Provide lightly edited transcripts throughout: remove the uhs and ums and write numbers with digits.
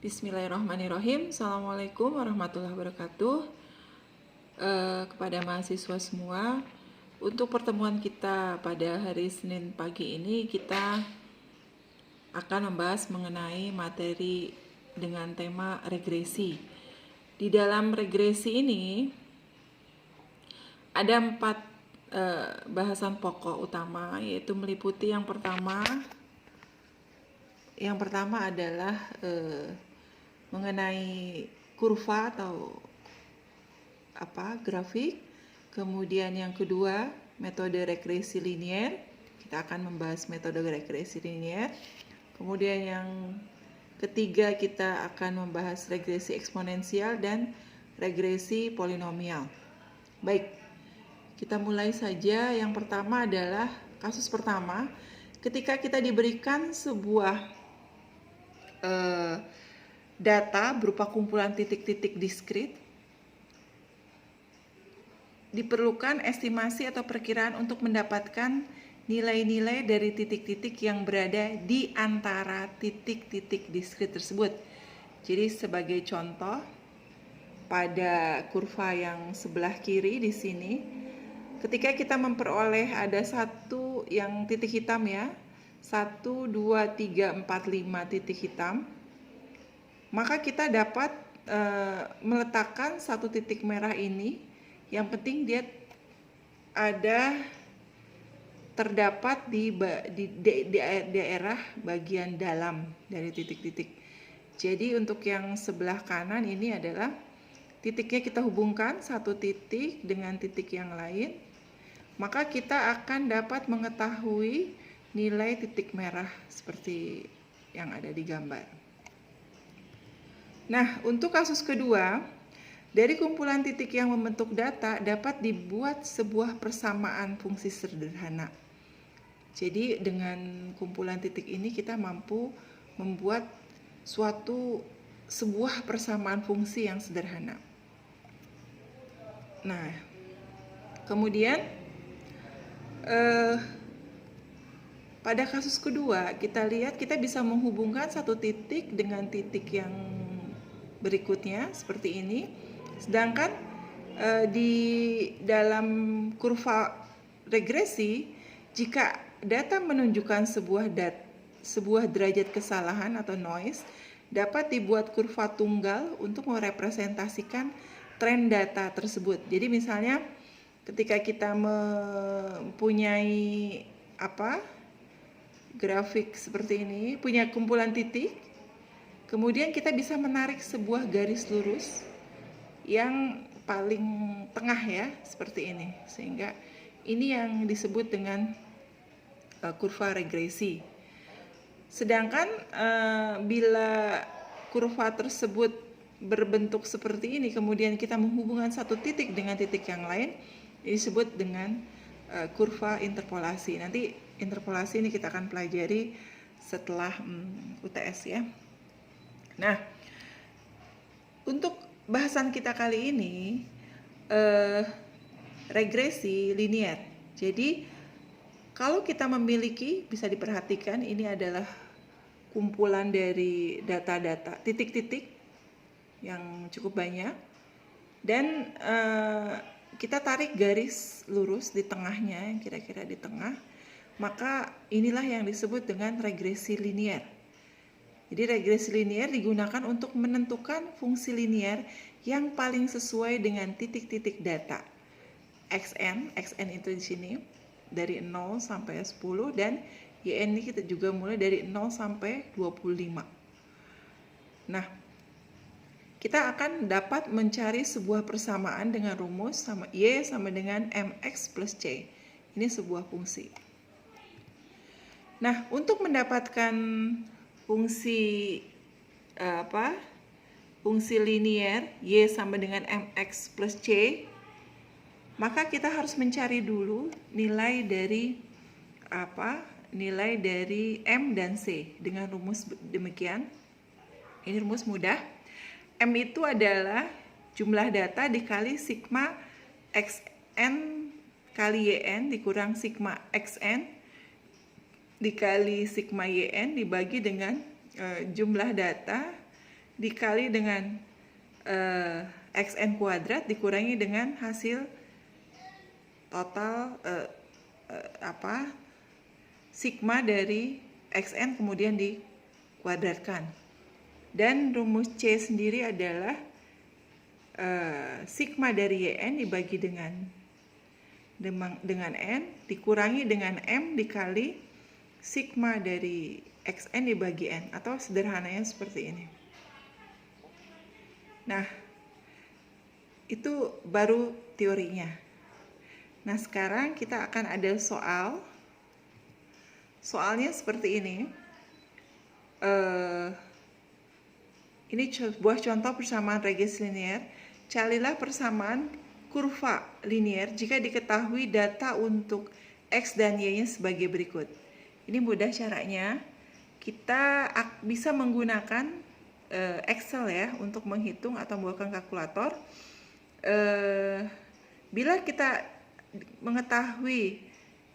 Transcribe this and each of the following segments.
Bismillahirrahmanirrahim. Assalamualaikum warahmatullahi wabarakatuh. Kepada mahasiswa semua, untuk pertemuan kita pada hari Senin pagi ini, kita akan membahas mengenai materi dengan tema regresi. Di dalam regresi ini ada 4 bahasan pokok utama, yaitu meliputi yang pertama adalah mengenai kurva atau grafik. Kemudian yang kedua, metode regresi linier. Kita akan membahas metode regresi linier. Kemudian yang ketiga, kita akan membahas regresi eksponensial dan regresi polinomial. Baik, kita mulai saja. Yang pertama adalah kasus pertama, ketika kita diberikan sebuah data berupa kumpulan titik-titik diskrit, diperlukan estimasi atau perkiraan untuk mendapatkan nilai-nilai dari titik-titik yang berada di antara titik-titik diskrit tersebut. Jadi sebagai contoh, pada kurva yang sebelah kiri di sini, ketika kita memperoleh ada satu yang titik hitam ya, 1, 2, 3, 4, 5 titik hitam, maka kita dapat meletakkan satu titik merah ini. Yang penting dia terdapat di daerah bagian dalam dari titik-titik. Jadi untuk yang sebelah kanan ini adalah titiknya kita hubungkan satu titik dengan titik yang lain, maka kita akan dapat mengetahui nilai titik merah seperti yang ada di gambar. Nah, untuk kasus kedua, dari kumpulan titik yang membentuk data dapat dibuat sebuah persamaan fungsi sederhana. Jadi dengan kumpulan titik ini kita mampu membuat sebuah persamaan fungsi yang sederhana. Nah, kemudian pada kasus kedua, kita lihat kita bisa menghubungkan satu titik dengan titik yang berikutnya seperti ini. Sedangkan di dalam kurva regresi, jika data menunjukkan sebuah derajat kesalahan atau noise, dapat dibuat kurva tunggal untuk merepresentasikan tren data tersebut. Jadi misalnya ketika kita mempunyai grafik seperti ini, punya kumpulan titik, kemudian kita bisa menarik sebuah garis lurus yang paling tengah ya, seperti ini. Sehingga ini yang disebut dengan kurva regresi. Sedangkan bila kurva tersebut berbentuk seperti ini, kemudian kita menghubungkan satu titik dengan titik yang lain, disebut dengan kurva interpolasi. Nanti interpolasi ini kita akan pelajari setelah UTS ya. Nah, untuk bahasan kita kali ini regresi linier. Jadi kalau kita memiliki, bisa diperhatikan ini adalah kumpulan dari data-data titik-titik yang cukup banyak, dan kita tarik garis lurus di tengahnya, kira-kira di tengah, maka inilah yang disebut dengan regresi linier. Jadi regresi linier digunakan untuk menentukan fungsi linier yang paling sesuai dengan titik-titik data. xn itu di sini dari 0 sampai 10, dan yn ini kita juga mulai dari 0 sampai 25. Nah, kita akan dapat mencari sebuah persamaan dengan rumus sama y sama dengan mx plus c. Ini sebuah fungsi. Nah, untuk mendapatkan fungsi fungsi linier y sama dengan mx plus c, maka kita harus mencari dulu nilai dari m dan c dengan rumus demikian. Ini rumus mudah. M itu adalah jumlah data dikali sigma xn kali yn dikurang sigma xn dikali sigma yn dibagi dengan jumlah data dikali dengan xn kuadrat dikurangi dengan hasil total sigma dari xn kemudian dikuadratkan. Dan rumus C sendiri adalah sigma dari yn dibagi dengan n dikurangi dengan m dikali sigma dari xn dibagi n, atau sederhananya seperti ini. Nah, itu baru teorinya. Nah, sekarang kita akan ada soalnya seperti ini. Ini sebuah contoh persamaan Regis linear. Carilah persamaan kurva linear jika diketahui data untuk X dan Y-nya sebagai berikut. Ini mudah caranya. Kita bisa menggunakan Excel ya untuk menghitung atau menggunakan kalkulator. Bila kita mengetahui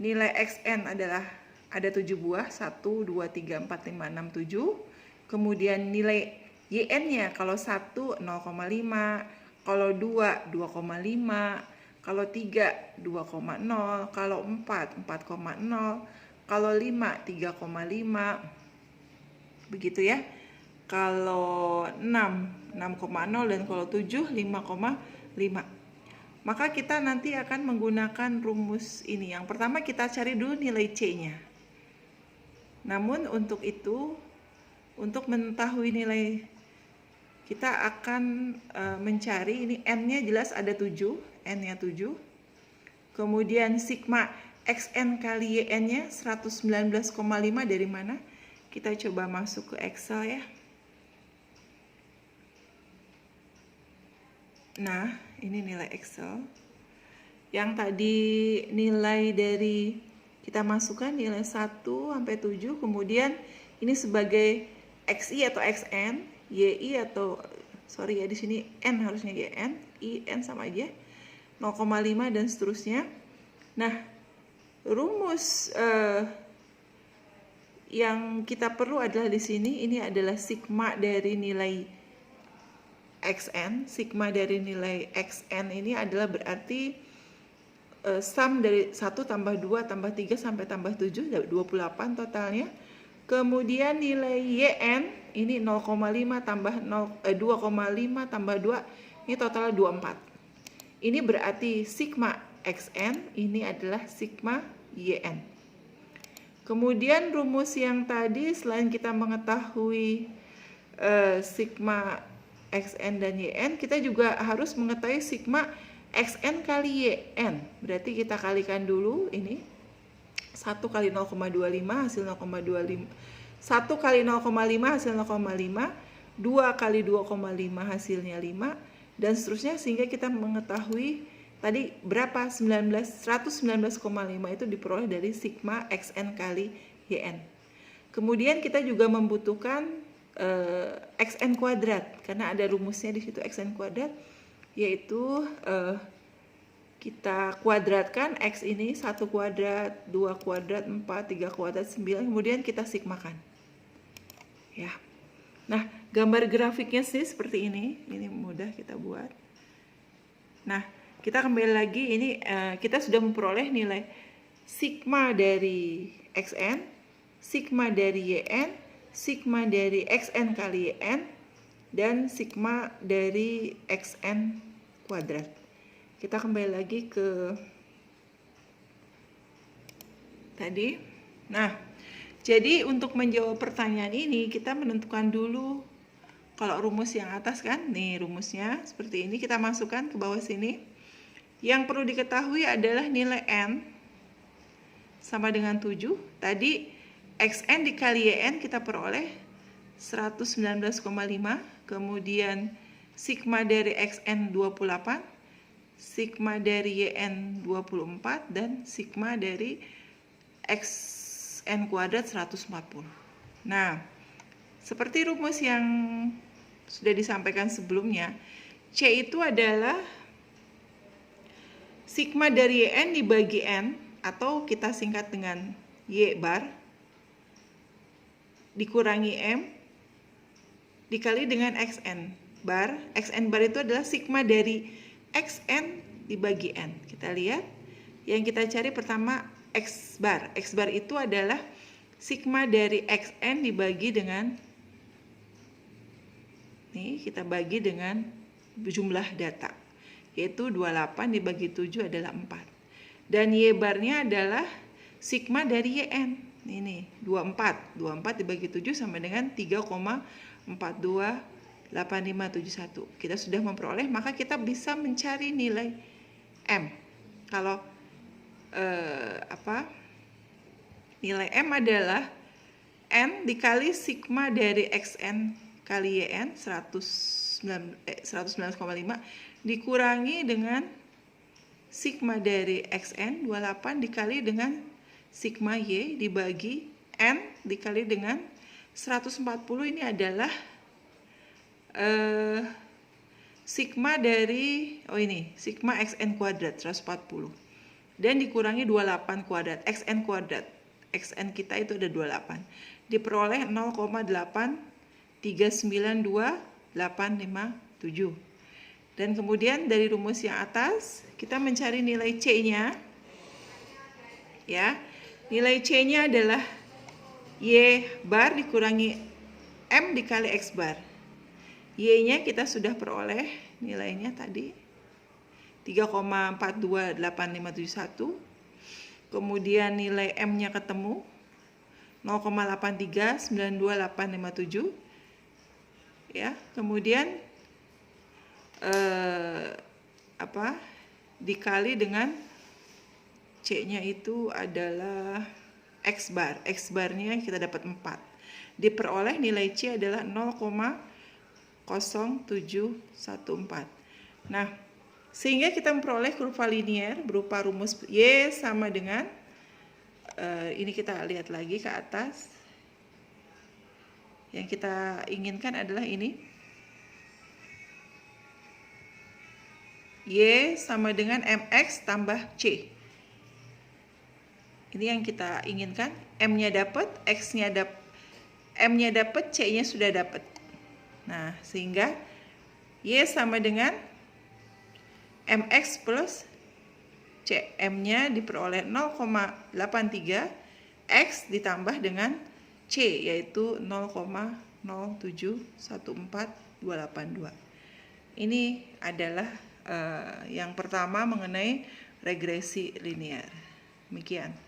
nilai XN adalah ada 7 buah, 1, 2, 3, 4, 5, 6, 7. Kemudian nilai YN-nya kalau 1, 0,5, kalau 2, 2,5, kalau 3, 2,0, kalau 4, 4,0, kalau 5, 3,5, begitu ya. Kalau 6, 6,0, dan kalau 7, 5,5. Maka kita nanti akan menggunakan rumus ini. Yang pertama kita cari dulu nilai C-nya. Namun untuk itu, untuk mengetahui nilai, kita akan mencari, ini N-nya jelas ada 7, N-nya 7. Kemudian sigma XN kali YN-nya 119,5 dari mana? Kita coba masuk ke Excel ya. Nah, ini nilai Excel. Yang tadi nilai dari kita masukkan nilai 1 sampai 7, kemudian ini sebagai XI atau XN, YI atau sorry ya di sini N harusnya YN, IN sama aja 0,5 dan seterusnya. Nah, rumus yang kita perlu adalah di sini, ini adalah sigma dari nilai XN. Sigma dari nilai XN ini adalah berarti sum dari 1 tambah 2 tambah 3 sampai tambah 7, 28 totalnya. Kemudian nilai YN ini 0,5 tambah 2,5 tambah 2, ini total 24. Ini berarti sigma XN ini adalah sigma YN. Kemudian rumus yang tadi, selain kita mengetahui sigma XN dan YN, kita juga harus mengetahui sigma XN kali YN. Berarti kita kalikan dulu ini. 1 kali 0,25 hasil 0,25. 1 kali 0,5 hasil 0,5. 2 kali 2,5 hasilnya 5. Dan seterusnya sehingga kita mengetahui tadi berapa, 119,5 itu diperoleh dari sigma XN kali YN. Kemudian kita juga membutuhkan XN kuadrat, karena ada rumusnya di situ XN kuadrat, yaitu kita kuadratkan X ini 1 kuadrat, 2 kuadrat, 4, 3 kuadrat, 9, kemudian kita sigmakan ya. Nah, gambar grafiknya sih seperti ini mudah kita buat. Nah, kita kembali lagi, ini kita sudah memperoleh nilai sigma dari XN, sigma dari YN, sigma dari XN kali YN, dan sigma dari XN kuadrat. Kita kembali lagi ke tadi. Nah, jadi untuk menjawab pertanyaan ini kita menentukan dulu, kalau rumus yang atas kan, nih rumusnya seperti ini, kita masukkan ke bawah sini. Yang perlu diketahui adalah nilai N sama dengan 7. Tadi XN dikali YN kita peroleh 119,5. Kemudian sigma dari XN 28, sigma dari YN 24, dan sigma dari XN kuadrat 140. Nah, seperti rumus yang sudah disampaikan sebelumnya, C itu adalah sigma dari YN dibagi N, atau kita singkat dengan Y bar, dikurangi M, dikali dengan xn bar. Xn bar itu adalah sigma dari xn dibagi n. Kita lihat, yang kita cari pertama x bar. X bar itu adalah sigma dari xn dibagi dengan, nih kita bagi dengan jumlah data, yaitu 28 dibagi 7 adalah 4. Dan y barnya adalah sigma dari yn. Ini 24 dibagi 7 sama dengan 3,428571. Kita sudah memperoleh, maka kita bisa mencari nilai m. Kalau nilai m adalah n dikali sigma dari xn kali yn 119,5 dikurangi dengan sigma dari xn 28 dikali dengan sigma y dibagi n dikali dengan 140. Ini adalah sigma dari sigma xn kuadrat 140 dan dikurangi 28 kuadrat xn kuadrat. Xn kita itu ada 28, diperoleh 0,8392,857. Dan kemudian dari rumus yang atas kita mencari nilai C-nya. Ya. Nilai C-nya adalah Y bar dikurangi M dikali X bar. Y-nya kita sudah peroleh nilainya tadi 3,428571. Kemudian nilai M-nya ketemu 0,8392,857. Ya, kemudian dikali dengan C-nya itu adalah X bar. X barnya kita dapat 4. Diperoleh nilai C adalah 0,0714. Nah, sehingga kita memperoleh kurva linier berupa rumus Y sama dengan ini kita lihat lagi ke atas. Yang kita inginkan adalah ini. Y sama dengan MX tambah C. Ini yang kita inginkan. M-nya dapat, X-nya dapat, M-nya dapat, C-nya sudah dapat. Nah, sehingga Y sama dengan MX plus C. M-nya diperoleh 0,83, X ditambah dengan C, yaitu 0,0714282. Ini adalah yang pertama mengenai regresi linier. Demikian.